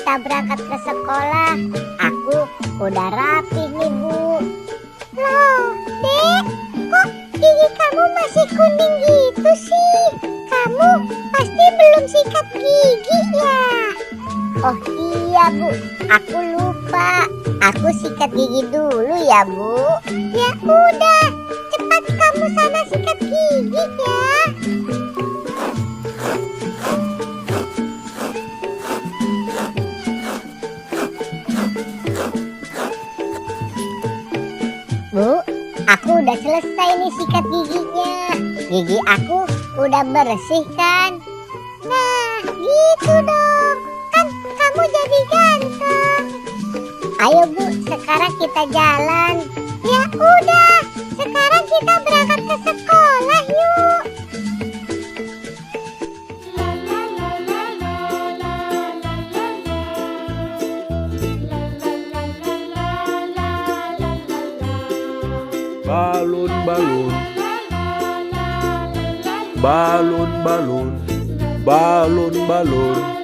kita berangkat ke sekolah. Aku udah rapi nih, Bu. Loh, Dek, kok gigi kamu masih kuning gitu sih? Kamu pasti belum sikat gigi ya? Oh iya, Bu, aku lupa. Aku sikat gigi dulu ya, Bu. Ya udah, cepat kamu sana sikat gigi ya. Bu, aku udah selesai nih sikat giginya. Gigi aku udah bersih kan? Nah, gitu dong. Kan kamu jadi ganteng. Ayo Bu, sekarang kita jalan. Ya udah, sekarang kita berangkat ke sekolah yuk. Balon, balon, balon, balon, balon, balon.